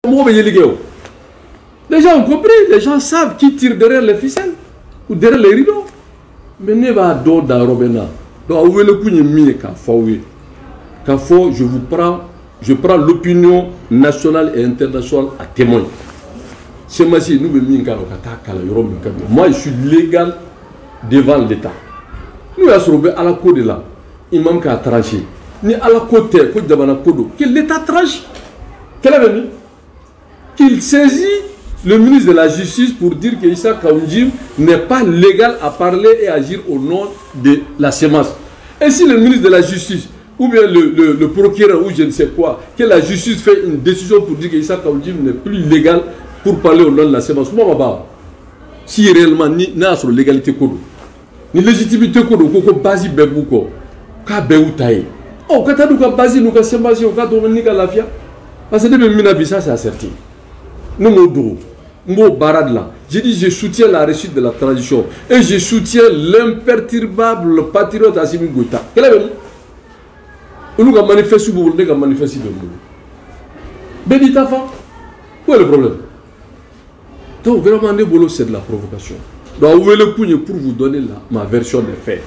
Les gens ont compris, les gens savent qui tire derrière les ficelles ou derrière les rideaux. Mais ne va pas dans Robena. Donc, je prends l'opinion nationale et internationale à témoin. Moi, je suis légal devant l'État. Nous avons à la côte de là. Il manque à trancher. Ni à la côte que l'État tranche. Quel est venu? Qu'il saisit le ministre de la Justice pour dire que Issa Kaoundjim n'est pas légal à parler et agir au nom de la sémence. Et si le ministre de la Justice ou bien le procureur ou je ne sais quoi, que la justice fait une décision pour dire que Issa Kaoundjim n'est plus légal pour parler au nom de la sémence, si réellement ni n'a sur légalité kodo, ni légitimité kodo, koko basi bebuko, ka beutaye. Oh, quand tu as basi nous ka sémence, ka domini ka lafia, parce que depuis Minabissa c'est assertif. Nous nous Mo barad là. J'ai dit je soutiens la réussite de la transition et je soutiens l'imperturbable patriote Assimi Goïta. Quel est le on a manifesté pour vous, on a manifesté pour vous. Benitafa, où est le problème? Donc vraiment, c'est de la provocation. Donc où est le coup pour vous donner ma version des faits?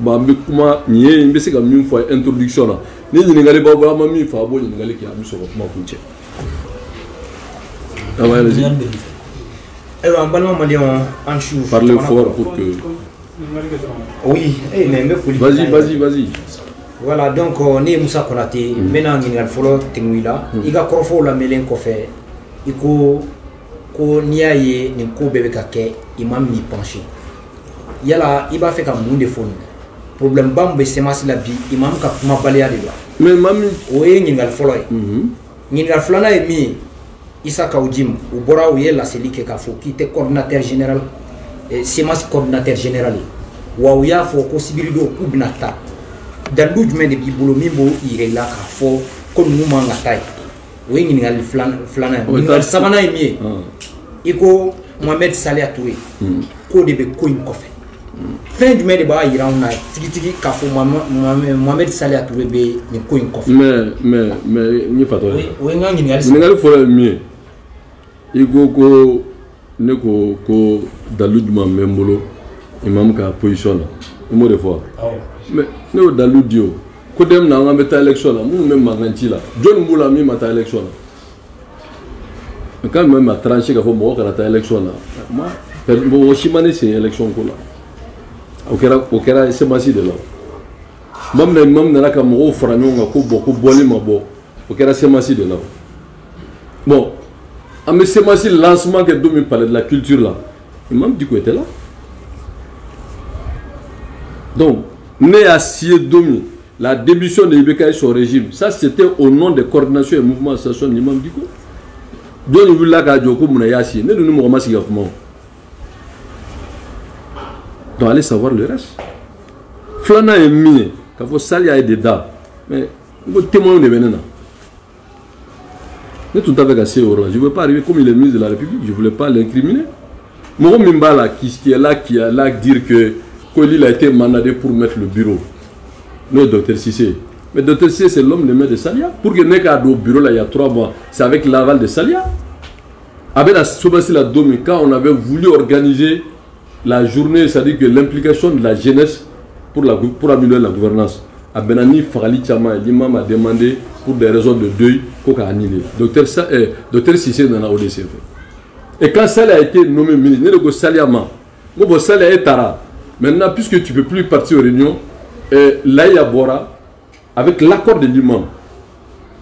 Comment ni une fois introduction là. Ni ni n'allez pas voir mamie Fabo, ni n'allez qui a mis sur votre main pour tirer. Ah ouais, allez-y. Parlez fort pour que. Oui, mais vas-y. Voilà, donc ni Moussa Konaté, maintenant il y a le follow Tinguila, il y a Krofo la Mélène Kofé, il ko niaye ni ko bébé kake, imam ni penché. Yala, il va faire comme monde de fond. Problème bambe c'est ma la vie, imam ka kuma balaya de là. Mais mamie, oui, il y a le follow. Il y a le follow et mi. Issa Kaoundjim, ou Bora ou la Selike Kafo, qui était coordinateur général, Semas coordinateur général. Ouya fo possibilité ou binata. Dans l'oujme de Bibolo Mimbo, il est là Kafo, comme nous mangatai. Oui, il y a le flaneur. Il y a le savana émier. Iko Mohamed Saleh Atoué, ko de Bekoin Kofe. Fin du mai de Ba, il y a un tiki Kafo Mohamed Saleh Atoué, ni Koin Kofe. Mais, n'y a pas de problème. Oui, il y a le mieux. Il go neko ko daludma membolo imam ka position mo de fois mais no daludio ko dem na nga meta élection là mu même manganti là John Mbula mi mata élection là quand même ma tranché ka fo mo ka ta élection là moi bo chimane c'est élection ko là okera c'est masi de là même na ka mo franyo nga ko boko boli mabo okera c'est masi de là bon. Mais c'est moi le lancement que Domi parlait de la culture là. Il m'a dit qu'il était là. Donc, né à Domi, la démission de Ibeka et son régime, ça c'était au nom des coordinations et mouvements associations de l'imam Diko. Donc, il voulait que Djoko Mounayasi, ne nous remercie pas. Donc, allez savoir le reste. Flana est mis, quand vous salia est dedans. Mais, vous témoignez de venena. Mais tout avec assez orange. Je ne veux pas arriver comme il est ministre de la République, je ne voulais pas l'incriminer. Moro Mimbala qui est là, dire que Kolil a été mandaté pour mettre le bureau. Le docteur Sissé. Mais docteur Sissé, c'est l'homme de main de Salia. Pour que Neka au bureau là il y a 3 mois, c'est avec l'aval de Salia. Avec la Sobasi la Domi, quand on avait voulu organiser la journée, c'est-à-dire que l'implication de la jeunesse pour améliorer la gouvernance. À Benani Farali Tchama, l'imam a demandé pour des raisons de deuil qu'on a annulé. Docteur Sissé dans la ODC. Et quand Salia a été nommé ministre, il y a Saliama. Bon, Salia est Tara. Maintenant, puisque tu ne peux plus partir aux réunions, là il y a Bora, avec l'accord de l'imam,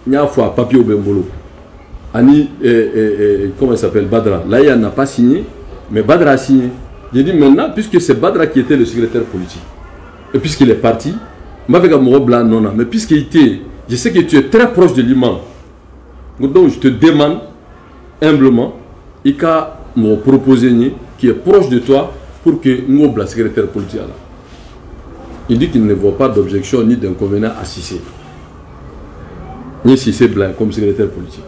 il y a un fois papier au Bembolo. Ani, comment il s'appelle, Badra. Là il n'a pas signé, mais Badra a signé. J'ai dit maintenant, puisque c'est Badra qui était le secrétaire politique, et puisqu'il est parti, mais puisqu'il était, je sais que tu es très proche de l'imam. Donc je te demande humblement, il y a mon proposé qui est proche de toi pour que nous, la secrétaire politique, il dit qu'il ne voit pas d'objection ni d'inconvénient à Sissé. Ni Sissé blanc comme secrétaire politique.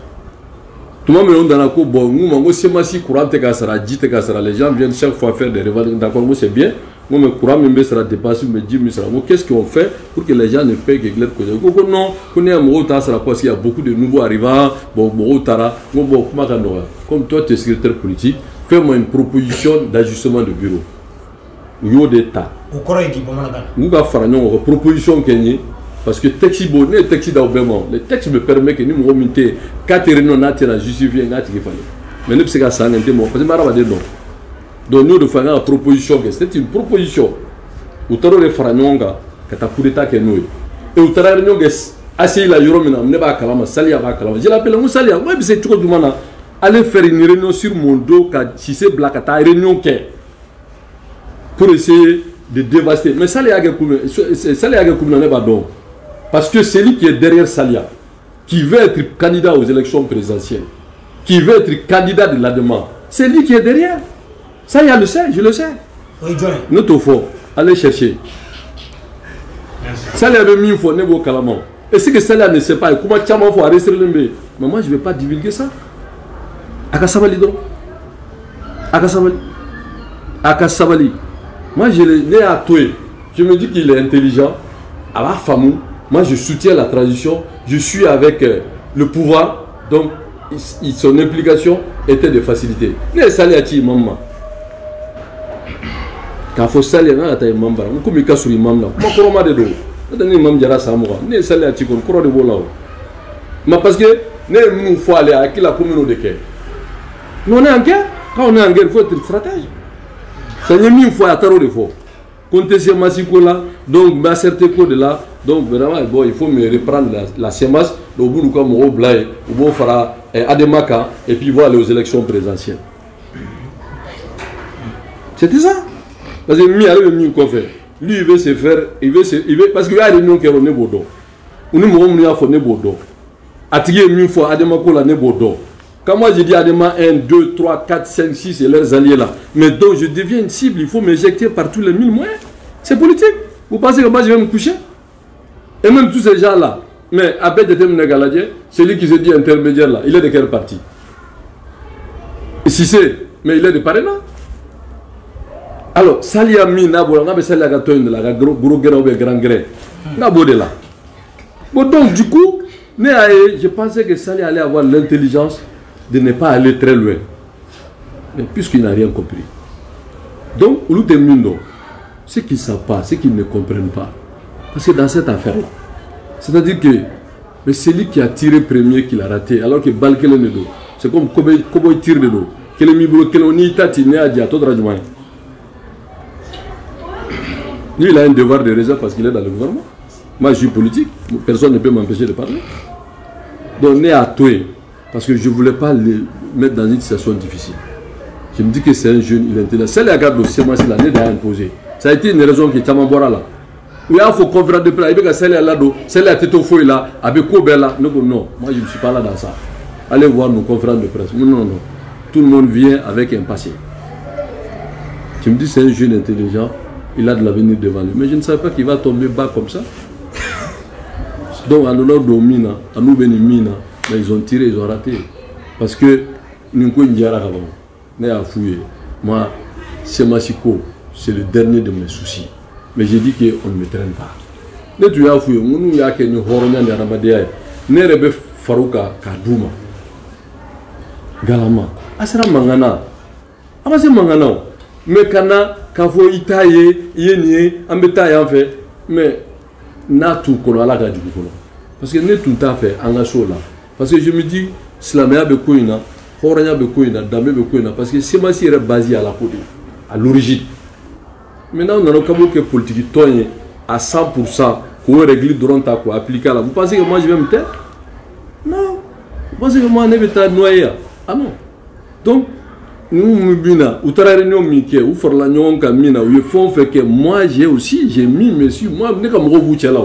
Tout le monde dans la cour, bon, nous, c'est ma si courante, les gens viennent chaque fois faire des revendications. D'accord, c'est bien. Moi, mes courants sera dépassé, me dit, qu'est-ce qu'on fait pour que les gens ne payent que les causes? Non, on est à Morota, ça parce qu'il y a beaucoup de nouveaux arrivants. Bon, Morotara, comme toi, tu es secrétaire politique, fais-moi une proposition d'ajustement de bureau. Il y a des tas. Nous avons une proposition parce que les textes me permettent que nous remonter 4 réunions à justifier. Mais nous sommes ça, parce que donc nous devons faire une proposition. C'est une proposition. Nous avons fait un coup d'État que nous. Et nous avons fait assez la Yoromina, nous avons fait Salia. Je l'appelle Salia. Moi, c'est tout le monde. Aller faire une réunion sur mon dos, si c'est black, à réunion pour essayer de dévaster. Mais Salia n'est pas donc. Parce que c'est lui qui est derrière Salia, qui veut être candidat aux élections présidentielles, qui veut être candidat de la demande. C'est lui qui est derrière. Salia le sait, je le sais. Oui, John. Notre faux, allez chercher. Salia avait mis une fois, n'est pas au Calamant. Et ce que Salia ne sait pas, comment tu as fait arrêter le mbé. Mais moi, je ne vais pas divulguer ça. Akasabali donc. Akasabali. Moi, je l'ai à toi. Je me dis qu'il est intelligent. À la famille. Moi, je soutiens la transition. Je suis avec le pouvoir. Donc, son implication était de faciliter. Mais ça l'est à maman. Quand il faut salir, on a été maman. On communique sur les mamans. Comment on a des dos? On a des mamans qui ont ça. On a salir à Tikon. On a des bolas. Mais parce que nous faut aller à qui la communauté de quai. Nous on est en guerre. Quand on est en guerre, il faut être stratège. Ça n'y a mis une fois à tarot de faux. Comptez ces massicos là. Donc, ma certaine code là. Donc, vraiment, bon, il faut me reprendre la CEMAS, au bout du camp, au Blaye, au bout fera Ademaka, et puis voir aller aux élections présidentielles. C'était ça. Parce que lui, il veut se faire, il veut, parce qu'il y a des réunions qui sont Bodo. On a fait Bodo. Attirer une fois, Ademako la Bodo. Quand moi je dis Adema 1, 2, 3, 4, 5, 6 et leurs alliés là, mais donc je deviens une cible, il faut m'éjecter par tous les 1000 moyens. C'est politique. Vous pensez que moi je vais me coucher? Et même tous ces gens-là, mais après celui qui se dit intermédiaire là, il est de quel parti? Si c'est, mais il est de Parena. Alors, Salia Mina, on a Salia Gatoin de la gros gré ou grand gré. N'a pas de là. Bon, donc, du coup, je pensais que Salia allait avoir l'intelligence de ne pas aller très loin. Mais puisqu'il n'a rien compris. Donc, au lieu de Mundo, ceux qui ne savent pas, ceux qui ne comprennent pas, parce que dans cette affaire-là, c'est-à-dire que c'est lui qui a tiré premier qu'il a raté, alors que Balkele ne do. C'est comme Kobo tire de dos. Que le Mibro, que l'on y tatine à dire à tout rajouement. Lui, il a un devoir de réserve parce qu'il est dans le gouvernement. Moi, je suis politique, personne ne peut m'empêcher de parler. Donc, on est à toi, parce que je ne voulais pas le mettre dans une situation difficile. Je me dis que c'est un jeune, il est intelligent. C'est la garde de ce mois-ci, l'année d'à imposer. Ça a été une raison qui est Tamambora là. Il y a un conférence de presse, il y a celle là, celle là, tête au feu là, avec Kobe là. Non, moi je ne suis pas là dans ça. Allez voir nos conférences de presse. Non. Tout le monde vient avec un passé. Tu me dis c'est un jeune intelligent, il a de l'avenir devant lui. Mais je ne savais pas qu'il va tomber bas comme ça. Donc en honneur de Mina, à nous Mina, mais ils ont tiré, ils ont raté. Parce que nous avons fouillé. Moi, c'est Massiko, c'est le dernier de mes soucis. Mais j'ai dit qu'on ne me traîne pas. Ne tu as fouillé, nous y a que nous horoniens de Ramadéa, ne rebe Farouka Kadouma, Galama, Asra Mangana, Amase Mangana, mais Kana, Kafo Itaye, Yénie, Ambetaye en fait, mais n'a tout qu'on a la gadu. Parce que ne tout à fait en la là. Parce que je me dis, Slamea Bekoina, Horania Bekoina, Dame Bekoina, parce que c'est ma sire basée à la Côte, à l'origine. Maintenant, on a un politique à 100% pour régler durant ta quoi, appliquer là. Vous pensez que moi je vais me taire? Non. Vous pensez que moi je vais me noyer? Ah non. Donc, nous, ou réunion Mickey, ou faire la nuit Kamina, ou il faut faire que moi j'ai aussi, j'ai mis, monsieur, moi, je ne sais pas me là.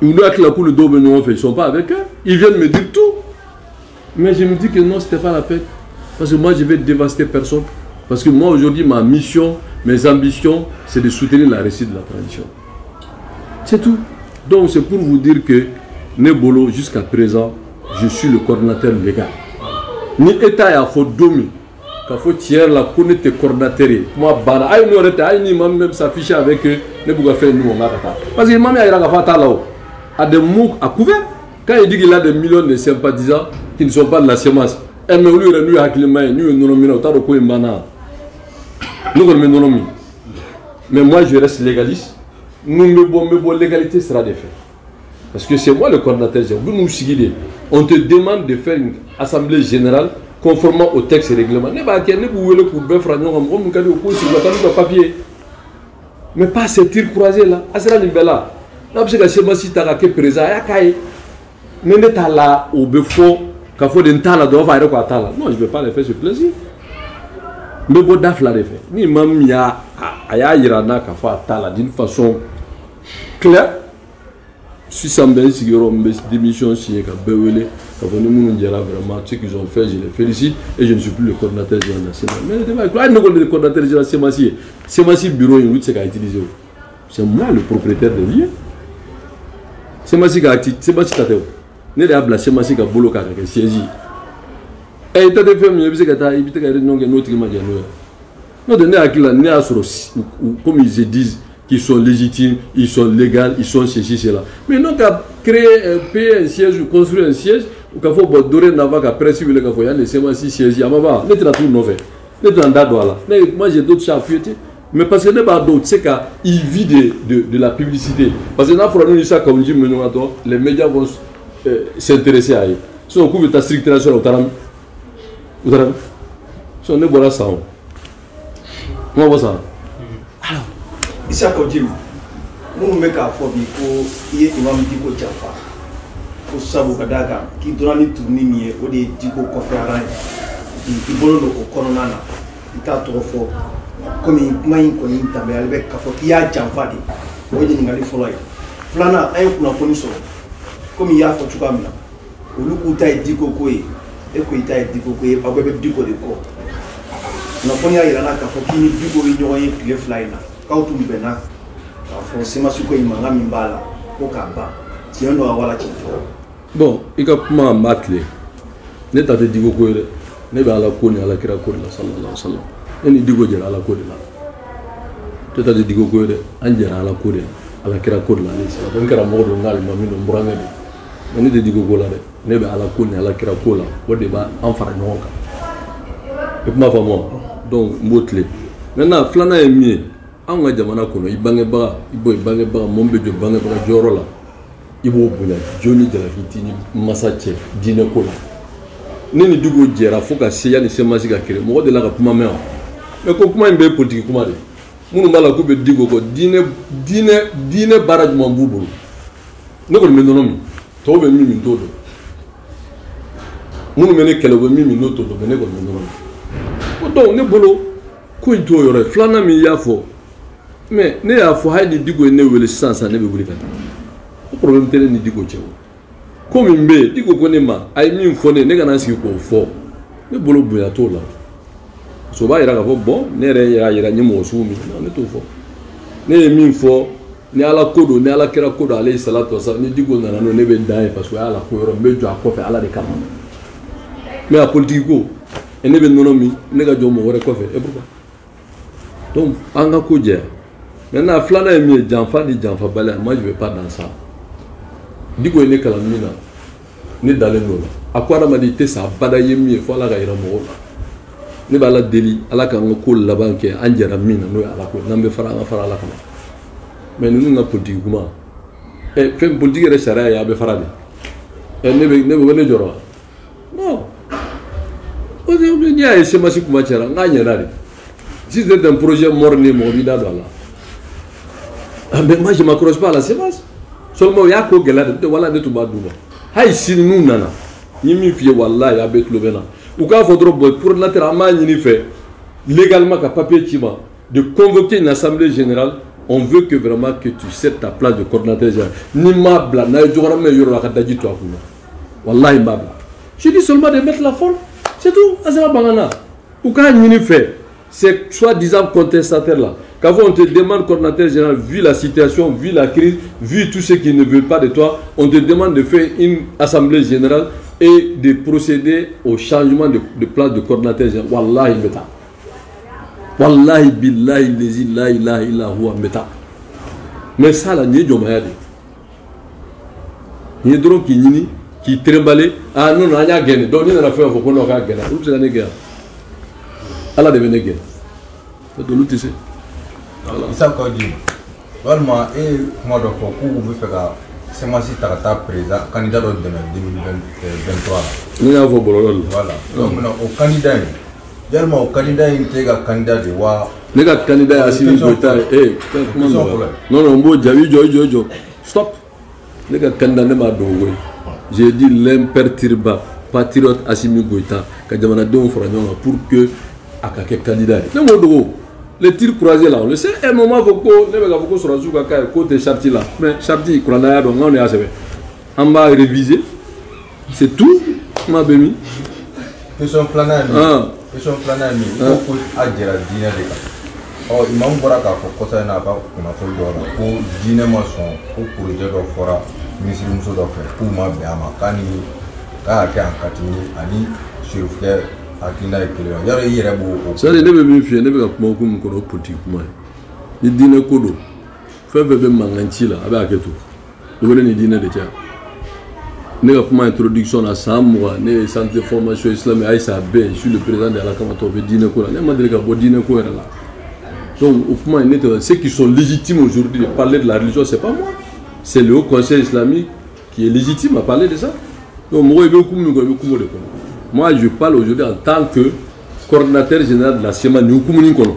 Ils doivent que la cour de dos, ils ne sont pas avec eux. Ils viennent me dire tout. Mais je me dis que non, ce n'était pas la peine. Parce que moi, je vais dévaster personne. Parce que moi, aujourd'hui, ma mission, mes ambitions, c'est de soutenir la réussite de la transition. C'est tout. Donc, c'est pour vous dire que Nebolo, jusqu'à présent, je suis le coordinateur légal. Ni État a fait domi. Quand faut tirer la connaître tes coordinateurs. Moi, bana, aïe, nous arrêtons, aïe, même s'afficher avec eux, ne pouvons faire nous, on a parce que maman, il a fait là-haut. A des mots à couvert. Quand il dit qu'il a des millions de sympathisants qui ne sont pas de la semence, mais lui, il a nous, mais moi, je reste légaliste. L'égalité sera des faits. Parce que c'est moi le coordinateur général. On te demande de faire une assemblée générale conformément au texte et règlement. Mais pas ces tirs croisés là. Non, je ne vais pas les faire ce plaisir. Mais bon, daf la fait. Ni même il y a irana qui fait d'une façon claire. Si ça me dit que démission signé qu'à Bewele, quand on nous dira vraiment ce qu'ils ont fait, je les félicite et je ne suis plus le coordinateur général national. Mais le coordinateur général c'est Massi bureau une route c'est qu'a utilisé. C'est moi le propriétaire de lieu. C'est Massi qui a actif, c'est Massi Tateo. Ne diable c'est Massi qui a boulot qui a siégé. Et il t'a fait mieux, il y a des noms qui sont non, comme ils disent qu'ils sont légitimes, ils sont légaux, ils sont ceci, cela. Mais non, qu'à créer, payer un siège ou construire un siège, ou qu'à faire dorer n'avoir qu'à presser le café, laissez-moi si siège, à ma part, n'est-ce pas tout mauvais. Moi j'ai d'autres chats à fouetter. Mais parce que n'est pas d'autres, c'est qu'il vit de la publicité. Parce que comme dit les médias vont s'intéresser à eux. Si on couvre ta stricte nationale, vous avez si on est bon là, ça. Comment va ça? Alors, ici à Kodjim, nous mettons à Fobi pour y être imam Diko Djafa. Pour Sabou Kadaga, qui donne une tournée au de Diko Kofiaran, qui vole au Coronana, il t'a trop fort. Comme il m'a inconnu, mais avec Kafo, qui a Djafa, il y a une galifoloy. Flana, un coup n'a pas sur. Comme il y a Fotukamina, au Lukuta et Diko Koé, et Koïta et Diko Koé, pas de Diko de Ko. Na ponya irana ka fokini bigo inyo ye pile fly na ka utumbe na ka forcément suko imanga mimbala ko kamba tiondo awala chicho bon ika kuma matle ne ta te digo ko re ne ba ala ko ni ala kira ko la sallallahu alaihi wasallam eni digo jera ala ko la te ta te digo ko re anjera ala ko ala kira ko la ni sa don kara modo ngal ma min mbranga de ne te digo ko la de ne ba ala ko ni ala kira ko la wode ba en fara nyoka et kuma fa mo donc motlé maintenant flana est mieux en nga jamana kono ibange ba mombe jo bange ba joro la ibo bula joni de la vitini masache dine ko la nini dugo jera foka seya ni semasi ka kere mo de la ka kuma me mais ko kuma mbe politique kuma de munu mala ko be digo ko dine baraj mo mbubulu ne ko me nonomi to be mi todo munu mene kele be mi no todo be ne ko me nonomi donc ne bolo ko into yore flana mi yafo mais ne yafo haydi digo ne wele sansa ne be wuli kan o problème tele ni digo chewo comme mbe digo ko ne ma ay mi fone ne kana siki ko fo ne bolo buya to la so ba ira ka fo bon ne re ya ira ni mo su mi ne to fo ne mi fo ni ala kodo ne ala kira kodo alayhi salatu wasallam ni digo na no ne be dai parce que ala ko yoro mbe jo akofe ala de kama mais a politique ko et ne be nonomi ne ga jomo wore ko fe et pourquoi donc anga ko je maintenant flana est mieux janfa di janfa bala moi je vais pas dans ça digo ne kala mina ne dalen no la akwara ma di te sa bada yemi fo la ga ira mo ne bala deli ala ka ngo la banque anjara mina no ala ko nambe fara ala kana mais nous na politique kuma et fait politique re sharia ya be fara de et ne be wone joro non il y a un semence qui m'a dit si c'est un projet morné, mon vida dans là. Mais moi je ne m'accroche pas à la semence. Seulement il y a quoi que là, voilà de tout bas d'où. Haï si nous nana, ni mi fier wallah ya bet le vena. Ou quand faudra pour naturellement ni fait légalement qu'à papier tima de convoquer une assemblée générale, on veut que vraiment que tu cèdes ta place de coordinateur général. Ni mabla, na jora me yoro la kadaji toi kuna. Wallahi mabla. Je dis seulement de mettre la forme. C'est tout, Azara Bangana. Ou quand on fait, c'est soi-disant contestataire là. Quand on te demande, coordinateur général, vu la situation, vu la crise, vu tout ce qui ne veut pas de toi, on te demande de faire une assemblée générale et de procéder au changement de place de coordinateur général. Wallahi meta. Wallahi billahi lazi la ilaha illa huwa meta. Mais ça là, n'y jomaya de. N'y drôle qui tremble. Ah non, on a gagné. Donc on a fait un faux qu'on a gagné. Où c'est la négère? Allah devait gagner. C'est de l'outil. Issa Kaoudjim. Vraiment, et moi donc vous pouvez faire c'est moi si Tarata président candidat de 2023. Nous avons bolol. Voilà. Donc au candidat. Tellement au candidat intègre candidat de wa. Les gars candidats Assimi Goïta non non bon Javi jo stop. Les gars candidats ne m'a donné. J'ai dit l'imperturbable patriote Assimi Goïta quand demande don fragnon pour que akake candidat. Non mo les tirs croisés là, on le sait, un moment, il faut que sur la côté Charti là. Mais Charti, on est assez bien. On va réviser. C'est tout, ma béni. Question planane. Question planane. Il faut agir à dîner de cas. Oh, il m'a dit que ça n'a pas pour dîner maçon, pour projet de fora, monsieur Mousso d'affaires, pour ma béama, quand il a été en Catini, ani sur frère. Ça ne veut pas faire, ne veut pas comme politique. Il dit ne kodo. Fait bébé manganti là, avec tout. Vous voulez ni dîner de tiens. Ne pas faire introduction à Samoa, ne centre de formation islamique Aïssa B. Je suis le président de la Kamato. Je dîner quoi? Ne m'a dit que vous dîner quoi là. Donc au point ceux qui sont légitimes aujourd'hui de parler de la religion, c'est pas moi. C'est le Haut Conseil islamique qui est légitime à parler de ça. Donc moi moi, je parle aujourd'hui en tant que coordinateur général de la SEMA. Nous communiquons.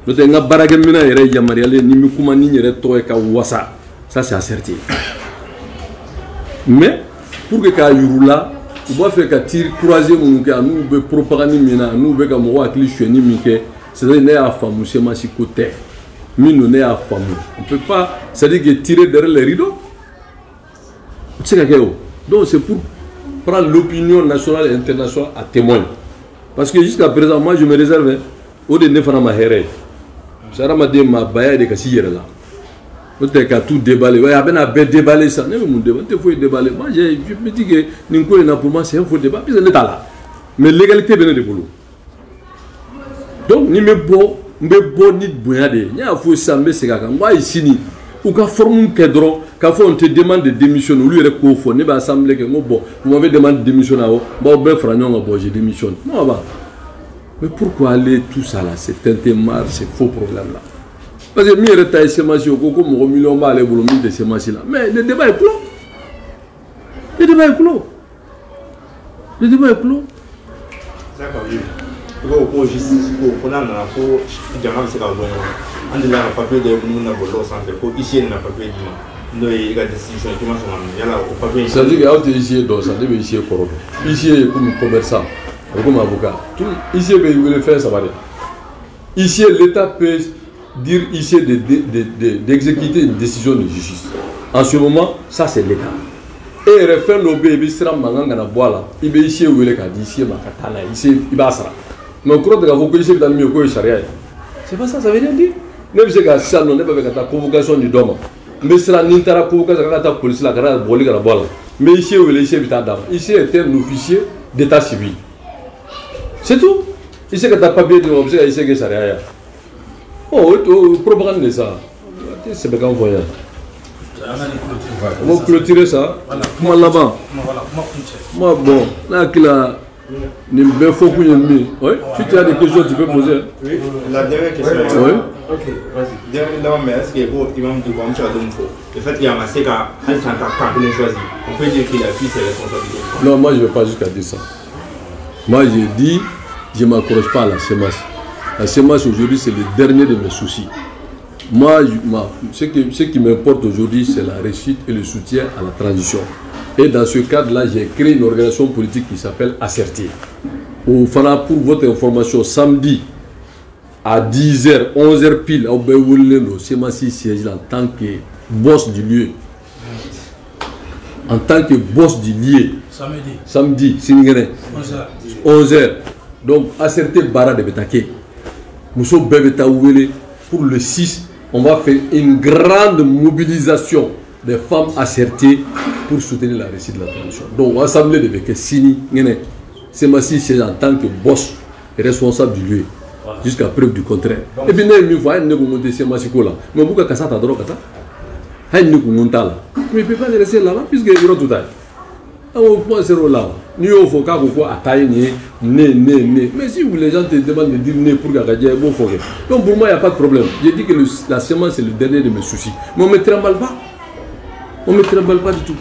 Nous avons un baragamina et Yamariale, ni Moukoumani, ni Retoeka Wassa. Ça, c'est asserté. Mais, pour que Kayoula, on doit faire qu'à tirer croiser mon cas, nous devons propagande, nous devons avoir un cliché, c'est-à-dire à femme, c'est ma côté. Mais nous sommes à femme. On ne peut pas, c'est-à-dire que tirer derrière les rideaux. C'est ce qu'il donc, c'est pour prendre l'opinion nationale et internationale à témoin. Parce que jusqu'à présent, moi je me réserve au de ne faire ma héré. Ça m'a dit ma baille de Kassir là. Peut-être qu'à tout déballer. Ouais, à peine déballer ça. Ne me déballer, il faut déballer. Moi je me dis que Ninko est pour moi, c'est un faux débat. Puis c'est l'état là. Mais l'égalité est de boulot. Donc, ni me bon, ni de boyade. Il y a un faux sambe, c'est quand moi ici ni. Ou qu'à former un cadre, quand on te demande de démissionner, lui il est confort, ne pas assembler que bon, vous m'avez demandé de démissionner, bon ben fragnon, bon je démissionne. Non bah. Mais pourquoi aller tout ça là, c'est tintemar, c'est faux problème là. Parce que mi reta semence au coco, mon million mal les boulot de semence là. Mais le débat est clos. Le débat est clos. Le débat est clos. D'accord. Pour justice, pour a pour diamant c'est pas bon. On a un papier de nous na bolo centre pour ici na papier de nous il y a des décisions qui marchent il y a là au papier. Ça dit que ici donc ça devait ici corrompu. Ici comme commerçant, comme avocat. Tout ici ben il veut faire ça va dire. Ici l'État peut dire ici d'exécuter une décision de justice. En ce moment, ça c'est l'État. Et refaire l'obé il sera manganga na boala. Il be ici où il est ici ma katana ici il va ça. Mais on croit que vous connaissez dans le mieux que charia. C'est pas ça, ça veut rien dire. Ne vous êtes ça, non, ne pas avec la convocation du dôme. Mais c'est la n'intera convocation de la police, la grande bolée à la bolle. Mais ici, où il est ici, ici est un officier d'état civil. C'est tout. Ici, quand tu n'as pas bien de l'objet, ici, que charia. Oh, propagande de ça. C'est bien qu'on voit. On va clôturer ça. Comment là-bas? Moi, bon, là, qu'il a. Oui. Si tu as des questions, tu peux poser. Oui, la dernière question. Oui. Ok, vas-y. Dernièrement, mais est-ce qu'il y a le fait qu'il y a un masque à un choisi, on peut dire qu'il a pris ses responsabilités? Non, moi je ne vais pas jusqu'à dire ça. Moi j'ai dit, je ne m'accroche pas à la CEMAS. La CEMAS aujourd'hui, c'est le dernier de mes soucis. Moi, ce qui m'importe aujourd'hui, c'est la réussite et le soutien à la transition. Et dans ce cadre-là, j'ai créé une organisation politique qui s'appelle Assertir. Au Fana, pour votre information, samedi à 10h, 11h pile, au Béoulendo, c'est moi qui siège en tant que boss du lieu. En tant que boss du lieu. Samedi, Sinigene. 11h. Donc, Assertir Bara de Betake. Mousso Bebeta Ouele, pour le 6, on va faire une grande mobilisation des femmes assertées pour soutenir la réussite de la transition. Donc l'Assemblée devait que signer, c'est en tant que boss responsable du lieu, jusqu'à preuve du contraire. Et puis, il faut que monter ces massicots là. Mais pourquoi ça t'a droit mais il ne peut pas rester là-bas, puisque il y a tout ça. On point zéro là. Nous, il faut qu'on a taillé, mais si les gens te demandent de dire né pour gagner, bon, faut que. Donc pour moi, il n'y a pas de problème. J'ai dit que la semence, c'est le dernier de mes soucis. Mais on ne me trimballe pas. On ne me trimballe pas du tout.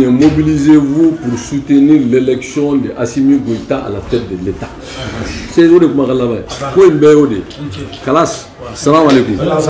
Mobilisez-vous pour soutenir l'élection de Assimi Goïta à la tête de l'État. C'est ce que je veux dire. Salam alaikum.